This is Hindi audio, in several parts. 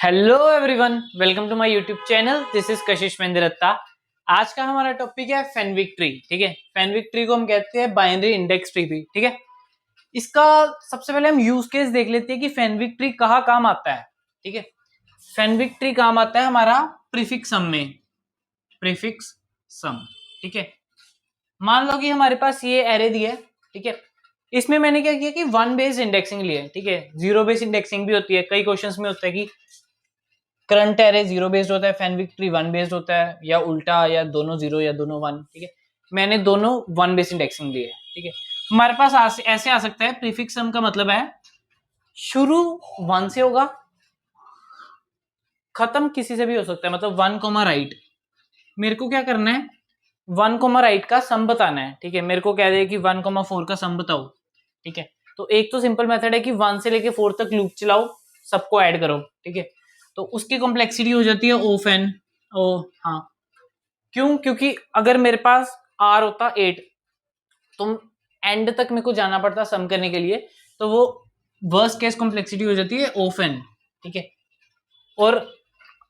Hello everyone, welcome to my YouTube channel. This is Kashish Mendiratta. आज का हमारा टॉपिक है फेनविक ट्री। ठीक है, फेनविक ट्री को हम कहते हैं बाइनरी इंडेक्स ट्री भी। ठीक है, इसका सबसे पहले हम यूज केस देख लेते हैं कि फेनविक ट्री कहाँ काम आता है। ठीक है, फेनविक ट्री काम आता है हमारा प्रीफिक्स सम में। प्रीफिक्स सम, ठीक है। मान लो कि हमारे पास ये एरे दिया है। ठीक है, इसमें मैंने क्या किया कि वन बेस्ड इंडेक्सिंग ली है। ठीक है, जीरो बेस्ड इंडेक्सिंग भी होती है। कई क्वेश्चंस में होता है कि करंट एरे जीरो बेस्ड होता है, फेनविक ट्री वन बेस्ड होता है, या उल्टा, या दोनों जीरो या दोनों वन। ठीक है, मैंने दोनों वन बेस्ड इंडेक्सिंग ली है। ठीक है, हमारे पास ऐसे आ सकता है। प्रीफिक्स सम का मतलब है शुरू वन से होगा, खत्म किसी से भी हो सकता है। मतलब वन कोमा राइट, मेरे को क्या करना है, वन कोमा राइट का सम बताना है। ठीक है, मेरे को कह दे कि वन कोमा फोर का सम बताओ। ठीक है, तो एक तो सिंपल मेथड है कि वन से लेके फोर तक लूप चलाओ, सबको ऐड करो। ठीक है, तो उसकी कॉम्प्लेक्सिटी हो जाती है ओफ एन। ओ हाँ, क्यों? क्योंकि अगर मेरे पास आर होता 8, तो एंड तक मेरे को जाना पड़ता सम करने के लिए, तो वो वर्स्ट केस कॉम्प्लेक्सिटी हो जाती है ओफ एन। ठीक है, और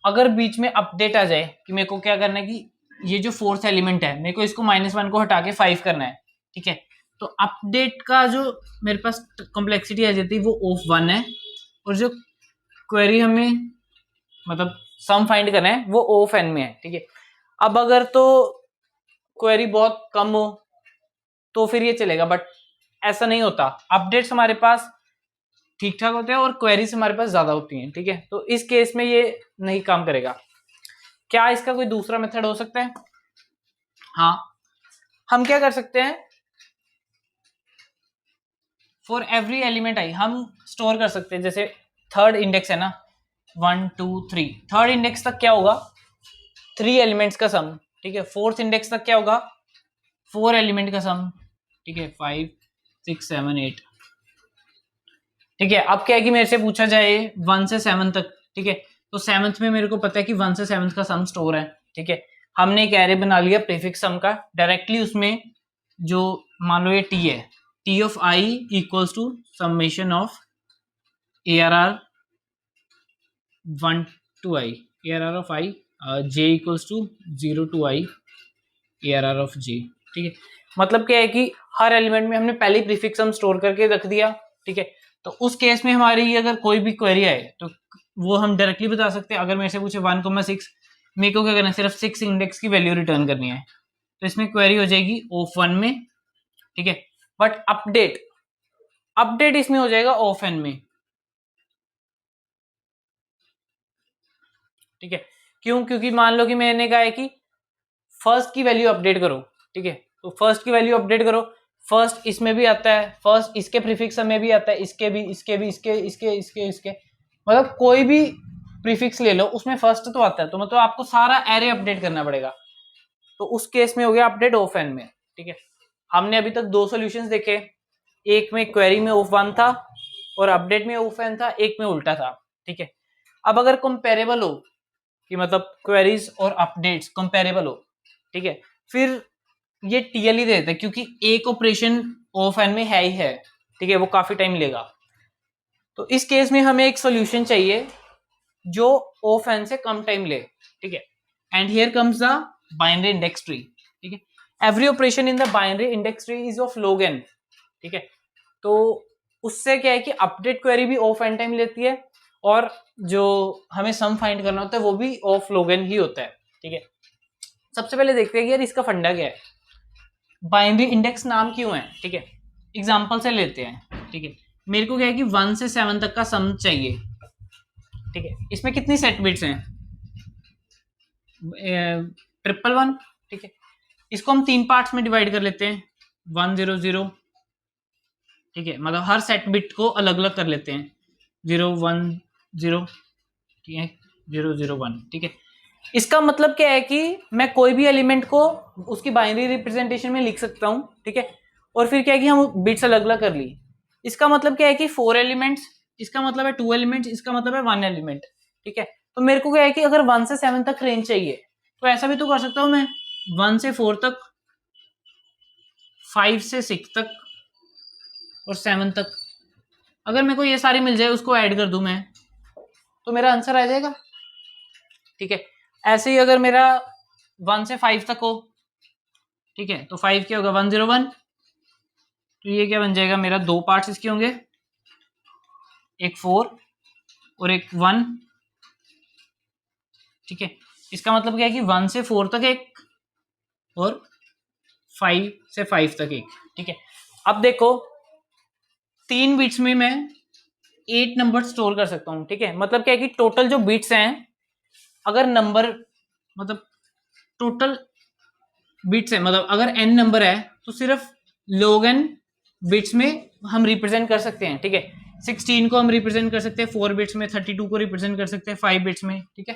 अगर बीच में अपडेट आ जाए कि मेरे को क्या करना है कि ये जो फोर्थ एलिमेंट है, मेरे को इसको -1 को हटा के 5 करना है। ठीक है, तो अपडेट का जो मेरे पास कॉम्प्लेक्सिटी आ जाती है वो ऑफ 1 है, और जो क्वेरी हमें मतलब सम फाइंड करना है वो ऑफ एन में है। ठीक है, अब अगर तो क्वेरी बहुत कम हो तो फिर ये चलेगा, बट ऐसा नहीं होता। अपडेट्स हमारे पास ठीक ठाक होते हैं और क्वेरीज हमारे पास ज्यादा होती हैं। ठीक है, तो इस केस में ये नहीं काम करेगा। क्या इसका कोई दूसरा मेथड हो सकता है? हाँ, हम क्या कर सकते हैं, फॉर एवरी एलिमेंट आई हम स्टोर कर सकते हैं। जैसे थर्ड इंडेक्स है ना, 1 2 3, थर्ड इंडेक्स तक क्या होगा, 3 एलिमेंट्स का सम। ठीक है, फोर्थ इंडेक्स तक क्या होगा, 4 एलिमेंट का सम। ठीक है, 5 6 7 8। ठीक है, अब क्या है कि मेरे से पूछा जाए 1 से 7 तक। ठीक है, तो सेवंथ में मेरे को पता है कि 1 से 7 का सम स्टोर है। ठीक है, हमने एक एरे बना लिया प्रीफिक्स सम का, डायरेक्टली उसमें जो मान लो ये टी है, T of I equals to summation of A R R 1 to I, A R R of I J equals to 0 to I A R R of J. ठीक है, मतलब क्या है कि हर एलिमेंट में हमने पहले ही प्रीफिक्स सम स्टोर करके रख दिया। ठीक है, तो उस केस में हमारी अगर कोई भी क्वेरी आए तो वो हम डायरेक्टली बता सकते हैं। अगर मेरे से पूछे 1,6, मेरे को क्या करना है, सिर्फ 6 इंडेक्स की वैल्यू रिटर्न करनी है, तो इसमें क्वेरी हो जाएगी ऑफ 1 में। ठीक है, बट अपडेट अपडेट इसमें हो जाएगा ऑफ एन में। ठीक है, क्यों? क्योंकि मान लो कि मैंने कहा है कि फर्स्ट की वैल्यू अपडेट करो। ठीक है, तो फर्स्ट की वैल्यू अपडेट करो। फर्स्ट इसमें भी आता है, फर्स्ट इसके प्रीफिक्स में भी आता है, इसके भी, इसके भी, इसके मतलब कोई भी प्रीफिक्स ले लो उसमें फर्स्ट तो आता है, तो मतलब आपको सारा एरे अपडेट करना पड़ेगा। तो उस केस में हो गया अपडेट ऑफ एन में। ठीक है, हमने अभी तक दो सॉल्यूशंस देखे, एक में क्वेरी में ऑफ 1 था और अपडेट में ऑफ एन था, एक में उल्टा था। ठीक है, अब अगर कंपेरेबल हो कि मतलब क्वेरीज और अपडेट्स कंपेरेबल हो, ठीक है, फिर ये टीएल ही देते हैं, क्योंकि एक ऑपरेशन ऑफ एन में है ही है। ठीक है, वो काफी टाइम लेगा। तो इस केस में हमें एक सॉल्यूशन चाहिए जो ऑफ एन से कम टाइम ले। ठीक है, and here comes the binary index tree. ठीक है, every operation in the binary index tree is of log n। ठीक है, तो उससे क्या है कि अपडेट क्वेरी भी ऑफ एन टाइम लेती है, और जो हमें सम फाइंड करना होता है वो भी ऑफ log n ही होता है। ठीक है, सबसे पहले देखते हैं कि यार इसका फंडा क्या है, बाइनरी इंडेक्स नाम क्यों है। ठीक है, एग्जांपल से लेते हैं। ठीक है, मेरे को क्या है कि 1 से 7 तक का सम चाहिए। ठीक है, इसमें कितनी सेट बिट्स हैं, 111। ठीक है, इसको हम 3 पार्ट्स में डिवाइड कर लेते हैं, 1 0 0। ठीक है, मतलब हर सेट बिट को अलग अलग कर लेते हैं, 0 1 0, ठीक है, 0 0 1। ठीक है, इसका मतलब क्या है कि मैं कोई भी एलिमेंट को उसकी बाइनरी रिप्रेजेंटेशन में लिख सकता हूं। ठीक है, और फिर क्या है कि हम बिट्स अलग अलग कर ली। इसका मतलब क्या है कि 4 एलिमेंट्स, इसका मतलब है 2 एलिमेंट्स, इसका मतलब है 1 एलिमेंट। ठीक है, तो मेरे को क्या है कि अगर 1 से 7 तक रेंज चाहिए तो ऐसा भी तो कर सकता हूं मैं, 1 से 4 तक, 5 से 6 तक और 7 तक। अगर मेरे को ये सारी मिल जाए उसको ऐड कर दूं मैं, तो मेरा आंसर आ जाएगा। ठीक है, ऐसे ही अगर मेरा 1 से 5 तक हो, ठीक है, तो 5 क्या होगा 101, तो ये क्या बन जाएगा मेरा, दो पार्ट्स इसके होंगे, एक 4 और एक 1। ठीक है, इसका मतलब क्या है कि 1 से 4 तक एक और 5 से 5 तक एक। ठीक है, अब देखो 3 बिट्स में मैं 8 नंबर स्टोर कर सकता हूँ। ठीक है, मतलब क्या है कि टोटल जो बिट्स हैं, अगर नंबर मतलब टोटल बिट्स है, मतलब अगर n नंबर है तो सिर्फ log n बिट्स में हम रिप्रेजेंट कर सकते हैं। ठीक है, 16 को हम रिप्रेजेंट कर सकते हैं 4 बिट्स में, 32 को रिप्रेजेंट कर सकते हैं 5 बिट्स में। ठीक है,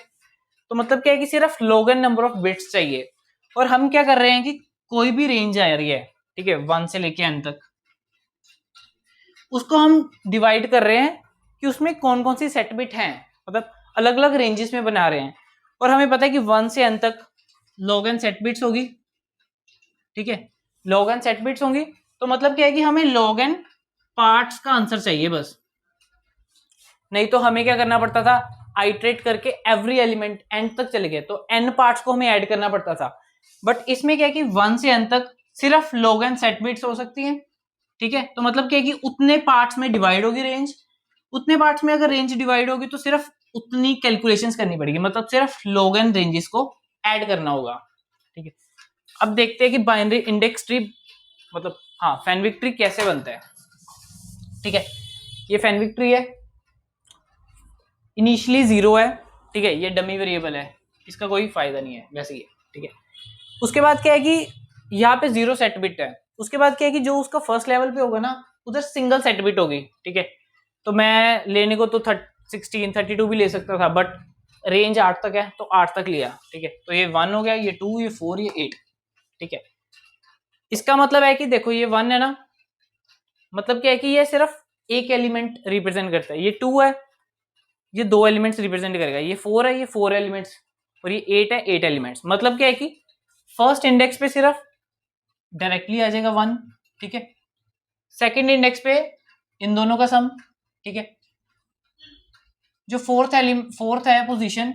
तो मतलब क्या है कि सिर्फ log n number of bits चाहिए। और हम क्या कर रहे हैं कि कोई भी रेंज आ रही है, ठीक है, 1 से लेके n तक, उसको हम डिवाइड कर रहे हैं कि उसमें कौन कौन सी सेट बिट हैं, मतलब अलग अलग रेंजेस में बना रहे हैं। और हमें पता है कि 1 से n तक log n सेट बिट्स होगी। ठीक है, log n सेट बिट्स होंगी, तो मतलब क्या है कि हमें log n पार्ट्स का आंसर चाहिए बस। नहीं तो हमें क्या करना पड़ता था, आइट्रेट करके एवरी एलिमेंट एंड तक चले गए तो n पार्ट्स को हमें ऐड करना पड़ता था। बट इसमें क्या है कि 1 से n तक सिर्फ log n सेट बिट्स हो सकती हैं। ठीक है, तो मतलब क्या है कि उतने पार्ट्स में डिवाइड होगी रेंज, उतने पार्ट्स में अगर रेंज डिवाइड होगी तो सिर्फ उतनी कैलकुलेशंस करनी पड़ेगी, मतलब सिर्फ log n रेंजेस को ऐड करना होगा। ठीक है, अब देखते हैं कि बाइनरी इंडेक्स ट्री मतलब हाँ फैनविक ट्री कैसे बनता है। ठीक है, ये फैनविक ट्री है, इनिशियली 0 है। ठीक है, ये डमी वेरिएबल है, इसका कोई फायदा नहीं है वैसे ही। ठीक है, उसके बाद क्या है कि यहाँ पे 0 सेट बिट है, उसके बाद क्या है कि जो उसका फर्स्ट लेवल पे होगा ना, उधर सिंगल सेट बिट होगी। ठीक है, तो मैं लेने को तो 16 32 भी ले सकता था, बट रेंज 8 तक है तो 8 तक लिया। ठीक है, तो ये 1 हो गया, ये 2, ये 4, ये 8। ठीक है, इसका मतलब है कि देखो ये 1 है ना, मतलब क्या है कि ये सिर्फ एक एलिमेंट रिप्रेजेंट करता है, ये 2 है, ये 2 एलिमेंट्स रिप्रेजेंट करेगा, ये 4 है, ये 4 एलिमेंट्स, और ये 8 है, 8 एलिमेंट्स। मतलब क्या है कि फर्स्ट इंडेक्स पे सिर्फ डायरेक्टली आ जाएगा 1। ठीक है, सेकंड इंडेक्स पे इन दोनों का सम। ठीक है, जो फोर्थ है पोजीशन,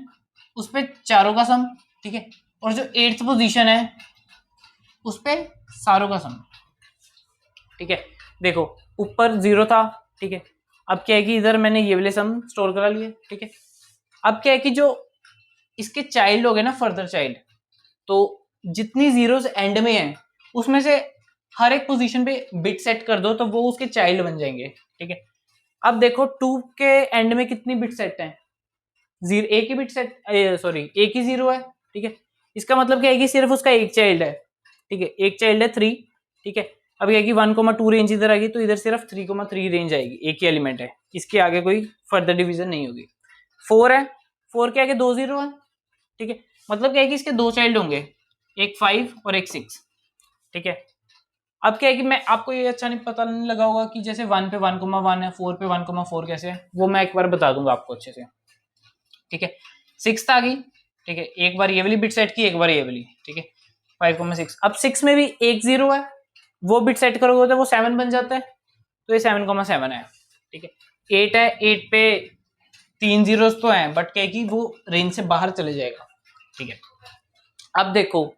उस पे चारों का सम। ठीक है, और जो 8th पोजीशन है उस पे सारों का सम। ठीक है, देखो ऊपर 0 था। ठीक है, अब क्या है कि इधर मैंने ये वाले सम स्टोर करा लिए। ठीक है, अब क्या है कि जो इसके चाइल्ड हो गए ना, फर्दर चाइल्ड, तो जितनी जीरोस एंड में है उसमें से हर एक पोजीशन पे बिट सेट कर दो तो वो उसके चाइल्ड बन जाएंगे। ठीक है, अब देखो 2 के एंड में कितनी बिट सेट है, जीरो, एक ही बिट सेट, सॉरी एक ही 0 है। ठीक है, इसका मतलब क्या है कि सिर्फ उसका एक चाइल्ड है। ठीक है, एक चाइल्ड है 3। ठीक है, अब क्या है कि 1,2 रेंज इधर आएगी तो इधर सिर्फ 3,3 रेंज आएगी, एक ही एलिमेंट है, इसके आगे कोई फर्दर डिवीजन नहीं होगी। 4 है, 4 के आगे 2 0 है। ठीक है, मतलब क्या है कि इसके दो चाइल्ड होंगे, एक 5 और एक 6। ठीक है, अब क्या है कि मैं आपको ये अच्छा नहीं पता नहीं लगा होगा कि जैसे 1 पे 1,1 है, 4 पे 1,4 कैसे है, वो मैं एक बार बता दूंगा आपको अच्छे से। ठीक है, 6 आ गई। ठीक है, एक बार ये वाली बिट सेट की, एक बार ये वाली। ठीक है, 5,6। अब 6 में भी एक 0 है, वो बिट सेट करोगे तो वो 7 बन जाता है, तो ये 7,7 है। ठीक है, 8 है, 8 पे 3 जीरोस तो हैं, बट क्या है कि वो रेंज से बाहर चले जाएगा। ठीक है, अब देखो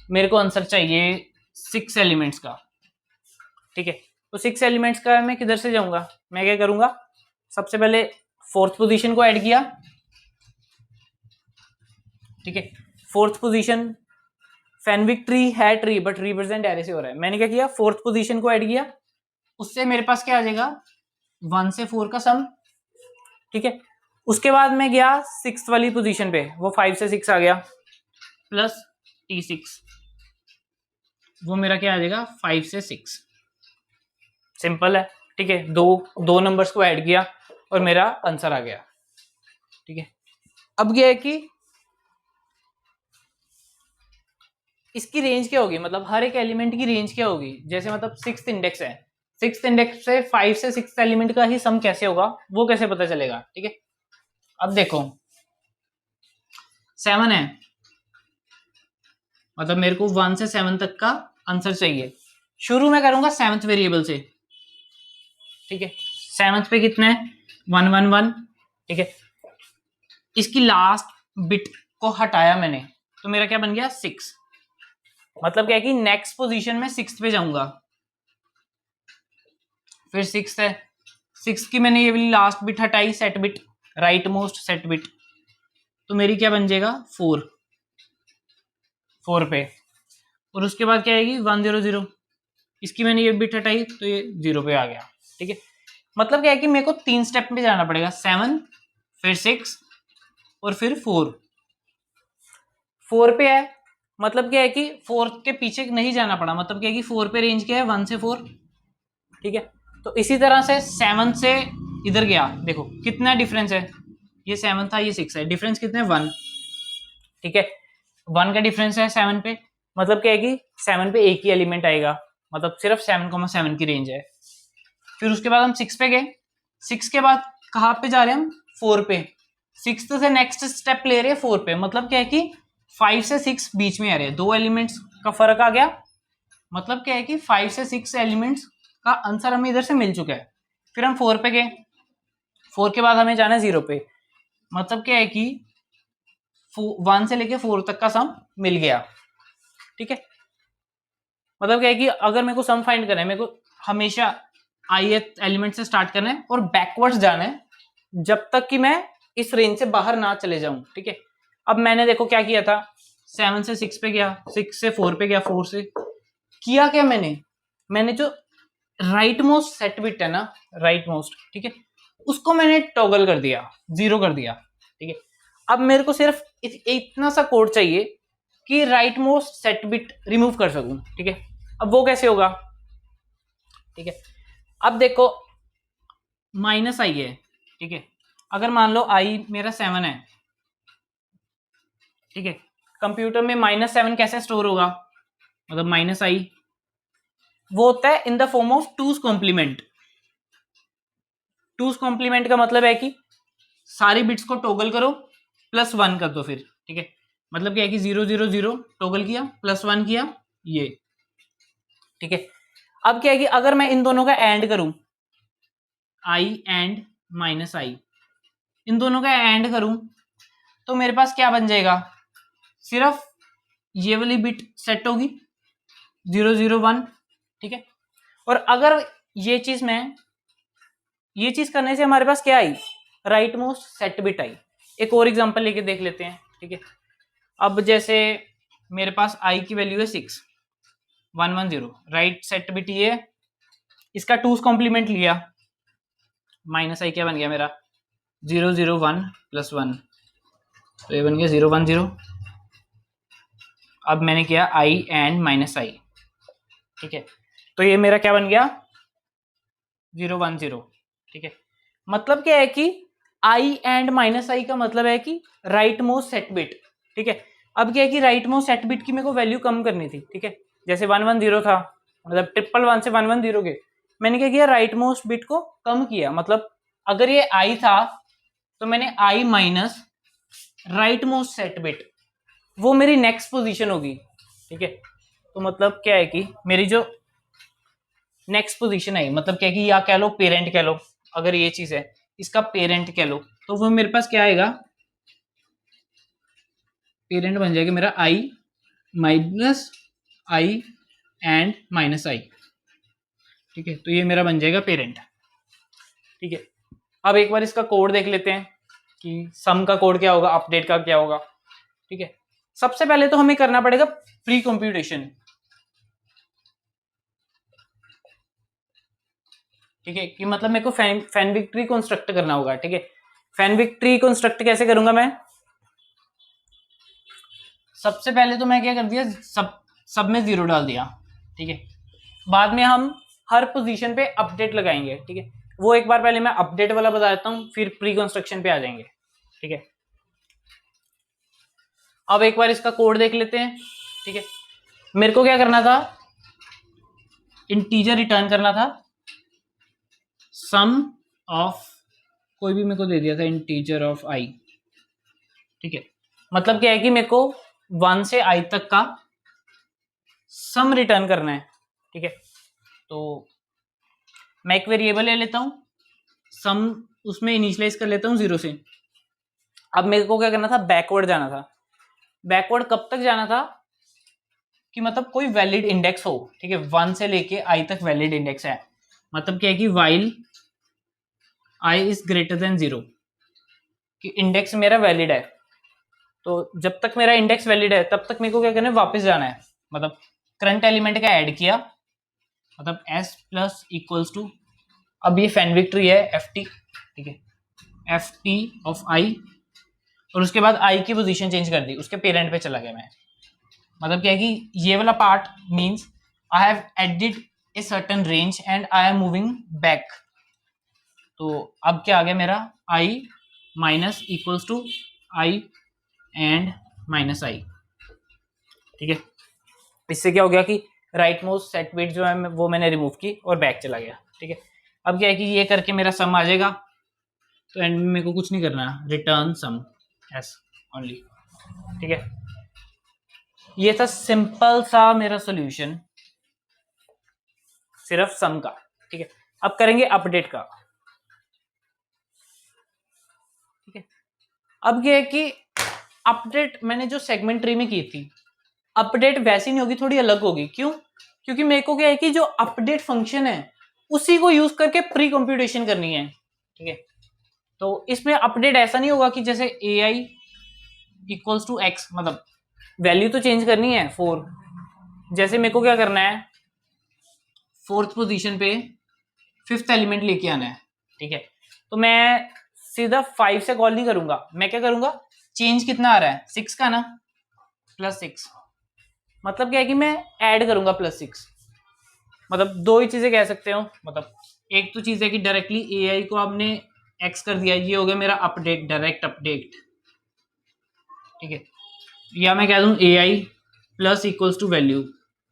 मेरे को आंसर चाहिए 6 एलिमेंट्स का। ठीक है, तो 6 एलिमेंट्स का मैं किधर से जाऊंगा, मैं क्या करूंगा, सबसे पहले फोर्थ पोजीशन को ऐड किया। ठीक है, फोर्थ पोजीशन फैनविक ट्री है ट्री बट रिप्रेजेंट एरे से हो रहा है, मैंने क्या किया, फोर्थ पोजीशन को ऐड किया, उससे मेरे पास क्या आ जाएगा 1 से 4 का सम। ठीक है, उसके बाद मैं गया 6th वाली पोजीशन पे, वो 5 से 6 आ गया, प्लस T6, वो मेरा क्या आ जाएगा 5 से 6। सिंपल है। ठीक है, दो दो नंबर्स को ऐड किया और मेरा आंसर आ गया। ठीक है, अब क्या है कि इसकी रेंज क्या होगी, मतलब हर एक एलिमेंट की रेंज क्या होगी, जैसे मतलब 6th इंडेक्स है, 6th इंडेक्स से 5 से 6th एलिमेंट का ही सम कैसे होगा वो कैसे पता चलेगा। ठीक है, अब देखो 7 है, मतलब मेरे को 1 से 7 तक का आंसर चाहिए। शुरू में करूंगा 7th वेरिएबल से। ठीक है, 7th पे कितना है 1 1 1। ठीक है, इसकी लास्ट बिट को हटाया मैंने, तो मेरा क्या बन गया 6। मतलब क्या है कि नेक्स्ट पोजीशन में 6 पे जाऊंगा, फिर 6 है, 6 की मैंने ये वाली लास्ट बिट हटाई, set bit, right most set bit, तो मेरी क्या बन जाएगा 4 पे। और उसके बाद क्या आएगी 100, इसकी मैंने ये बिट हटाई तो ये 0 पे आ गया। ठीक है, मतलब क्या है कि मेरे को 3 स्टेप में जाना पड़ेगा, 7 फिर 6 और फिर 4 पे है। मतलब क्या है कि 4 के पीछे नहीं जाना पड़ा, मतलब क्या है कि 4 पे रेंज क्या है 1 से 4। ठीक है, तो इसी तरह से 7 से इधर गया, देखो कितना डिफरेंस है, ये 7 था ये 6 है, डिफरेंस कितने 1। ठीक है, 1 का डिफरेंस है 7 पे, मतलब क्या है कि 7 पे एक ही एलिमेंट आएगा, मतलब सिर्फ 7,7 की रेंज है। फिर उसके बाद हम 6 पे गए, 6 के बाद कहाँ पे जा रहे हैं हम 4 पे, 6 से नेक्स्ट स्टेप ले रहे हैं 4 पे, मतलब क्या है कि 5 से 6 बीच में आ रहे हैं, 2 एलिमेंट्स का फर्क आ गया। मतलब क्या है कि 5 से 6 एलिमेंट्स का आंसर हमें इधर से मिल चुका है। फिर हम 4 पे गए, 4 के बाद हमें जाना है 0 पे, मतलब क्या है कि 1 से लेके 4 तक का सम मिल गया। ठीक है, मतलब क्या है कि अगर मेरे को सम फाइंड करना है, मेरे को हमेशा ith एलिमेंट से स्टार्ट करना है और बैकवर्ड्स जाना है जब तक कि मैं इस रेंज से बाहर ना चले जाऊं। ठीक है, अब मैंने देखो क्या किया था, 7 से 6 पे गया, 6 से 4 पे गया, 4 से किया क्या मैंने जो राइट मोस्ट सेट बिट है ना, राइट मोस्ट, ठीक है, उसको मैंने टॉगल कर दिया, 0 कर दिया। ठीक है, अब मेरे को सिर्फ इतना सा कोड चाहिए कि right most set bit remove कर सकूं। ठीक है, अब वो कैसे होगा, ठीक है, अब देखो माइनस आई है। ठीक है, अगर मान लो आई मेरा 7 है, ठीक है, कंप्यूटर में -7 कैसे स्टोर होगा, मतलब माइनस आई वो होता है in the form of two's complement. Two's complement का मतलब है कि सारी बिट्स को टॉगल करो +1 कर दो फिर। ठीक है, मतलब क्या है कि 0 0 0 टॉगल किया, +1 किया ये। ठीक है, अब क्या है कि अगर मैं इन दोनों का एंड करूं, आई एंड -आई, इन दोनों का एंड करूं तो मेरे पास क्या बन जाएगा, सिर्फ ये वाली बिट सेट होगी 0 0 1। ठीक है, और अगर ये चीज करने से हमारे पास क्या I, right most set bit I. एक और एग्जांपल लेके देख लेते हैं। ठीक है, अब जैसे मेरे पास आई की वैल्यू है 6 1 1 0, राइट सेट बिट ये, इसका टूज कॉम्प्लीमेंट लिया, -आई क्या बन गया मेरा 0 0 1 +1, तो ये बन गया 0 1 0। अब मैंने किया आई एंड -आई। ठीक है, तो ये मेरा क्या बन गया 0 1 0। ठीक है, मतलब क्या है कि आई एंड -आई का मतलब है कि राइट मोस्ट सेट बिट। ठीक है, अब क्या है कि राइट मोस्ट सेट बिट की मेरे को वैल्यू कम करनी थी। ठीक है, जैसे 1 1 0 था, मतलब 1 1 से 1 1 0 के, मैंने क्या किया राइट मोस्ट बिट को कम किया, मतलब अगर ये आई था तो मैंने I minus right most set bit, वो मेरी नेक्स्ट पोजीशन होगी। ठीक है, तो मतलब क्या है कि मेरी जो नेक्स्ट पोजीशन आई, मतलब क्या है कि या कह लो पेरेंट कह लो, अगर ये चीज है इसका पेरेंट कह लो, तो वो मेरे पास क्या आएगा, पेरेंट बन जाएगा मेरा आई माइनस आई एंड -आई। ठीक है, तो ये मेरा बन जाएगा पेरेंट। ठीक है, अब एक बार इसका कोड देख लेते हैं कि सम का कोड क्या होगा, अपडेट का क्या होगा। ठीक है, सबसे पहले तो हमें करना पड़ेगा प्री कंप्यूटेशन। ठीक है, कि मतलब मेरे को फैनविक ट्री कंस्ट्रक्ट करना होगा। ठीक है, फैनविक ट्री कंस्ट्रक्ट कैसे करूंगा मैं, सबसे पहले तो मैं क्या कर दिया, सब में 0 डाल दिया। ठीक है, बाद में हम हर पोजीशन पे अपडेट लगाएंगे। ठीक है, वो एक बार पहले मैं अपडेट वाला बता देता हूँ, फिर प्री कंस्ट्रक्शन पे आ जाएंगे। ठीक है, अब एक बार इसका कोड देख लेते हैं। ठीक है, मेरे को क्या करना था, इंटीजर रिटर्न करना था, सम ऑफ कोई भी मेरे को दे दिया था इंटीजर ऑफ आई। ठीक है, मतलब क्या है कि मेरे को 1 से आई तक का सम रिटर्न करना है। ठीक है, तो मैं एक वेरिएबल ले लेता हूं, सम उसमें इनिशियलाइज कर लेता हूं 0 से। अब मेरे को क्या करना था, बैकवर्ड जाना था। बैकवर्ड कब तक जाना था कि मतलब कोई वैलिड इंडेक्स हो, ठीक है, 1 से लेके i तक वैलिड इंडेक्स है। मतलब क्या है कि while i is greater than 0, कि इंडेक्स मेरा वैलिड है। तो जब तक मेरा इंडेक्स वैलिड है तब तक मेरे को क्या करना है, वापस जाना है। मतलब करंट एलिमेंट का ऐड किया, मतलब s प्लस इक्वल्स टू, अब ये फैनविक ट्री है ft, ठीक है, ft ऑफ i, और उसके बाद i की पोजीशन चेंज कर दी, उसके पेरेंट पे चला गया मैं। मतलब क्या है कि ये वाला part means I have added a certain range and I am moving back. तो अब क्या आ गया मेरा, i minus equals to i and minus i, ठीक है। इससे क्या हो गया कि राइट मोस्ट सेट वेट जो है वो मैंने रिमूव की और बैक चला गया, ठीक है। अब क्या है कि ये करके मेरा सम आ जाएगा, तो एंड में मेरे को कुछ नहीं करना, रिटर्न सम एस ओनली, ठीक है। ये था सिंपल सा मेरा सॉल्यूशन, सिर्फ सम का, ठीक है। अब करेंगे अपडेट का, ठीक है। अब ये है कि अपडेट मैंने जो सेगमेंट ट्री में की थी, अपडेट वैसी नहीं होगी, थोड़ी अलग होगी। क्यों? क्योंकि मेरे को क्या है कि जो अपडेट फंक्शन है उसी को यूज करके प्री कंप्यूटेशन करनी है, ठीक है। तो इसमें अपडेट ऐसा नहीं होगा कि जैसे ए आई इक्वल्स टू एक्स, मतलब वैल्यू तो चेंज करनी है 4, जैसे मेरे को क्या करना है, 4th पोजीशन पे 5th एलिमेंट लेके आना है, ठीक है। तो मैं सीधा 5 से कॉल नहीं करूंगा, मैं क्या करूंगा, चेंज कितना आ रहा है 6 का ना, +6, मतलब क्या है कि मैं ऐड करूंगा +6। मतलब दो ही चीजें कह सकते हो, मतलब एक तो चीज है कि डायरेक्टली ए आई को आपने एक्स कर दिया, ये हो गया मेरा अपडेट, डायरेक्ट अपडेट, ठीक है। या मैं कह दूं ए आई प्लस इक्वल्स टू वैल्यू,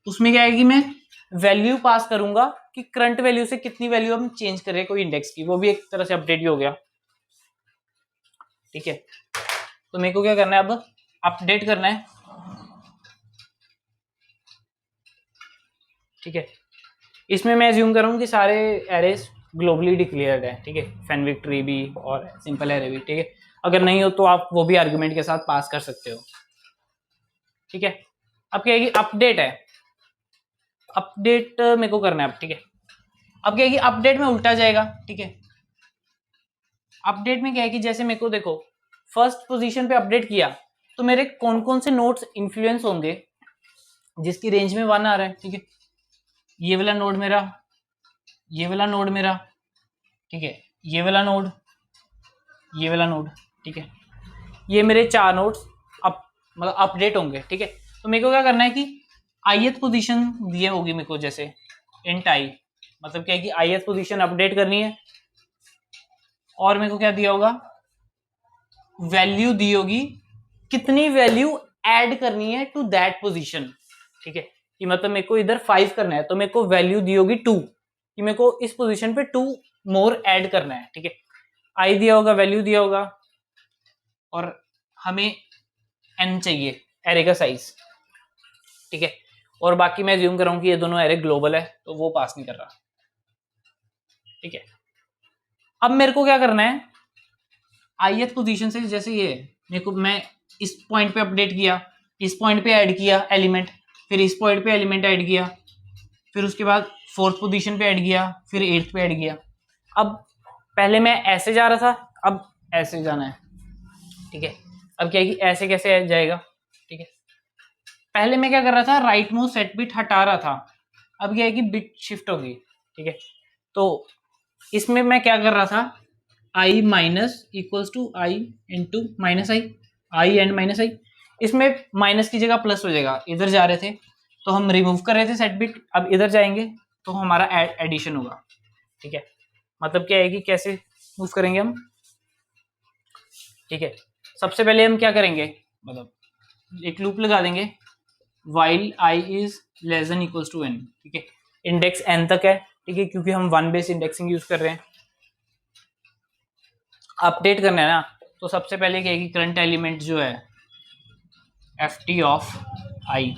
उसमें क्या है कि मैं वैल्यू पास करूंगा कि करंट वैल्यू से कितनी वैल्यू हम चेंज कर रहे हैं कोई इंडेक्स की, वो भी एक तरह से अपडेट ही हो गया, ठीक है। तो मेरे को क्या करना है, अब अपडेट करना है, ठीक है। इसमें मैं एज्यूम करूँ कि सारे एरेज ग्लोबली डिक्लेयर्ड है, ठीक है, फैनविक ट्री भी और सिंपल एरे भी, ठीक है। अगर नहीं हो तो आप वो भी आर्गुमेंट के साथ पास कर सकते हो, ठीक है। अब क्या है कि अपडेट है, अपडेट मेरे को करना है अब, ठीक है। अब क्या है कि अपडेट में उल्टा जाएगा, ठीक है। अपडेट में क्या है कि जैसे मेरे को देखो, फर्स्ट पोजीशन पे अपडेट किया तो मेरे कौन कौन से नोड्स इन्फ्लुएंस होंगे जिसकी रेंज में 1 आ रहा है, ठीक है। ये वाला नोड मेरा, ये वाला नोड मेरा, ठीक है, ये वाला नोड, ये वाला नोड, ठीक है। ये मेरे 4 नोड्स अप मतलब अपडेट होंगे, ठीक है। तो मेरे को क्या करना है कि ith पोजीशन दी होगी मेरे को, जैसे इंट आई, मतलब क्या है कि ith पोजीशन अपडेट करनी है, और मेरे को क्या दिया होगा, वैल्यू दी होगी, कितनी वैल्यू ऐड करनी है टू दैट पोजीशन, ठीक है। कि मतलब मेरे को इधर 5 करना है तो मेरे को वैल्यू दी होगी 2, कि मेरे को इस पोजीशन पे 2 मोर ऐड करना है, ठीक है। आई दिया होगा, वैल्यू दिया होगा, और हमें n चाहिए एरे का साइज, ठीक है। और बाकी मैं ज्यूम कर रहा हूँ कि ये दोनों एरे ग्लोबल है तो वो पास नहीं कर रहा, ठीक है। अब मेरे को क्या करना है, ith पोजीशन से जैसे ये मेरे को, मैं इस पॉइंट पे अपडेट किया, इस पॉइंट पे ऐड किया एलिमेंट, फिर इस पॉइंट पे एलिमेंट ऐड किया, फिर उसके बाद 4th पोजीशन पे ऐड किया, फिर 8th पे ऐड किया। अब पहले मैं ऐसे जा रहा था, अब ऐसे जाना है, ठीक है। अब क्या है कि ऐसे कैसे जाएगा, ठीक है। पहले मैं क्या कर रहा था, राइट मोस्ट सेट बिट हटा रहा था, अब क्या है कि बिट शिफ्ट होगी, ठीक है। तो इसमें मैं क्या कर रहा था, I minus equals to I into minus I, I and minus I, इसमें माइनस की जगह प्लस हो जाएगा, इधर जा रहे थे तो हम रिमूव कर रहे थे सेट बिट, अब इधर जाएंगे तो हमारा एडिशन होगा, ठीक है। मतलब क्या है कि कैसे मूव करेंगे हम, ठीक है। सबसे पहले हम क्या करेंगे, मतलब एक लूप लगा देंगे, while i is less than equals to n, ठीक है। इंडेक्स एन तक है, ठीक है, क्योंकि हम 1 बेस इंडेक्सिंग यूज कर रहे हैं। अपडेट करना है ना, तो सबसे पहले क्या है कि करंट एलिमेंट जो है एफ टी ऑफ आई,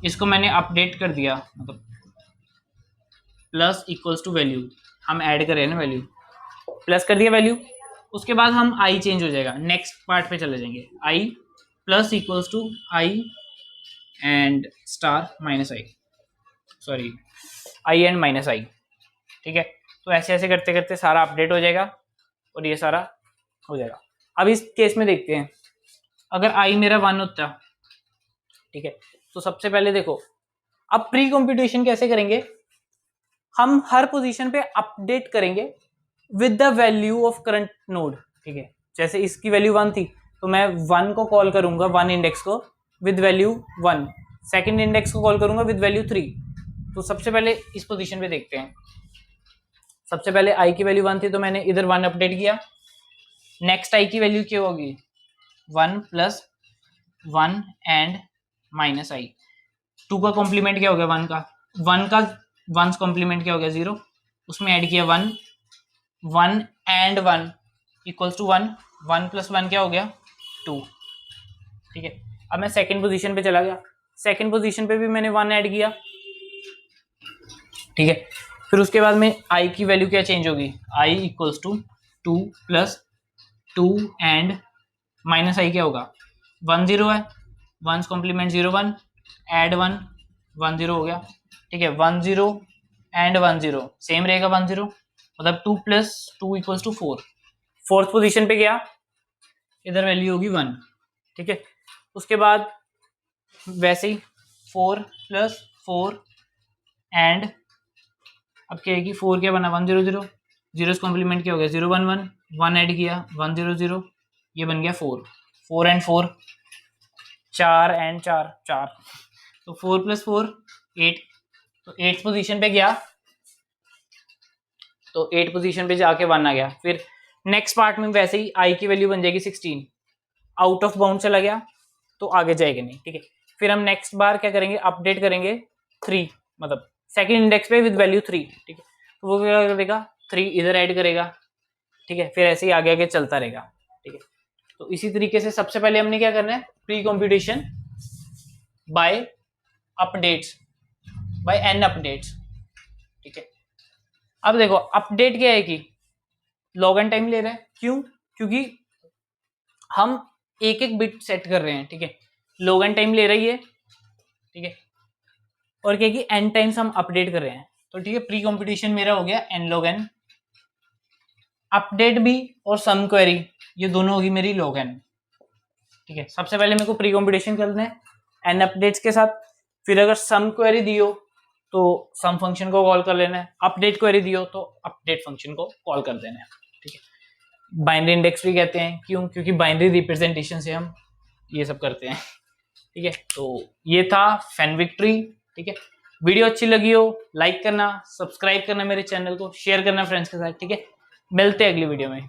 इसको मैंने अपडेट कर दिया, मतलब प्लस इक्वल्स टू वैल्यू, हम ऐड कर रहे हैं ना वैल्यू, प्लस कर दिया वैल्यू, उसके बाद हम आई चेंज हो जाएगा, नेक्स्ट पार्ट पे चले जाएंगे। I plus equals to I and star minus I, sorry I and minus I, ठीक है। तो ऐसे ऐसे करते करते सारा अपडेट हो जाएगा और ये सारा हो जाएगा। अब इस केस में देखते हैं, अगर आई मेरा 1 होता, ठीक है, तो सबसे पहले देखो अब प्री कंप्यूटेशन कैसे करेंगे, हम हर पोजीशन पे अपडेट करेंगे with the value of current node, ठीक है। जैसे इसकी वैल्यू 1 थी तो मैं 1 को कॉल करूंगा, 1 इंडेक्स को विद वैल्यू 1, सेकंड इंडेक्स को कॉल करूंगा विद वैल्यू 3। तो सबसे पहले इस पोजीशन पे देखते हैं, सबसे पहले आई की वैल्यू 1 थी तो मैंने इधर 1 अपडेट किया, नेक्स्ट आई की वैल्यू क्या होगी 1 प्लस 1 एंड माइनस आई, 2 का कॉम्प्लीमेंट क्या हो गया 1 का, 1 का 1 कॉम्प्लीमेंट क्या हो गया 0, उसमें ऐड किया 1, 1 एंड 1 इक्वल्स टू 1, 1 प्लस 1 क्या हो गया 2, ठीक है। अब मैं सेकंड पोजीशन पे चला गया, सेकंड पोजीशन पे भी मैंने 1 ऐड किया, ठीक है। फिर उसके बाद में आई की वैल्यू क्या चेंज होगी, I equals to 2 plus 2 and minus I क्या होगा 1 0 है, 1 कॉम्प्लीमेंट 0 1 एड 1 1 0 हो गया, ठीक है। 1 0 एंड 1 0 सेम रहेगा 1 0, मतलब 2 plus 2 equals to 4, fourth position पे गया, इधर वैल्यू होगी 1, ठीक है। उसके बाद वैसे ही 4 प्लस 4 एंड अब क्या है कि 4 क्या बना 1 0 0, 0 कॉम्प्लीमेंट क्या हो गया 0 1 1, 1 ऐड किया 1 0 0, ये बन गया 4, 4 एंड 4 4 एंड 4 4, तो 4 प्लस 4 8, तो 8th पोजीशन पे गया, तो 8 पोजीशन पे जाके 1 आ गया। फिर नेक्स्ट पार्ट में वैसे ही आई की वैल्यू बन जाएगी 16, आउट ऑफ बाउंड चला गया तो आगे जाएगा नहीं, ठीक है। फिर हम नेक्स्ट बार क्या करेंगे, अपडेट करेंगे 3, मतलब सेकंड इंडेक्स पे विद वैल्यू 3, ठीक है। तो वो क्या करेगा 3 इधर ऐड करेगा, ठीक है। फिर ऐसे ही आगे आगे चलता रहेगा, ठीक है। तो इसी तरीके से सबसे पहले हमने क्या करना है, pre computation by updates, by n updates, ठीक है। अब देखो अपडेट क्या है कि लॉग एन टाइम ले रहा है, क्यों, क्योंकि हम एक एक बिट सेट कर रहे हैं, ठीक है। लॉग एन टाइम ले रही है, ठीक है, और क्या कि एन टाइम्स हम अपडेट कर रहे हैं, तो ठीक है। प्री कंप्यूटेशन मेरा हो गया एन लॉग एन, अपडेट भी और सम क्वेरी ये दोनों होगी मेरी लॉग एन, ठीक है। सबसे पहले मेरे को प्री कंप्यूटेशन करना है एन अपडेट्स के साथ, फिर अगर सम क्वेरी दियो तो सम फंक्शन को कॉल कर लेना है, अपडेट क्वेरी दियो तो अपडेट फंक्शन को कॉल कर देना है, ठीक है। बाइनरी इंडेक्स भी कहते हैं, क्यों, क्योंकि बाइनरी रिप्रेजेंटेशन से हम ये सब करते हैं, ठीक है। तो ये था फैनविक्ट्री, ठीक है। वीडियो अच्छी लगी हो लाइक करना, सब्सक्राइब करना मेरे चैनल को, शेयर करना फ्रेंड्स के साथ, ठीक है। मिलते हैं अगली वीडियो में।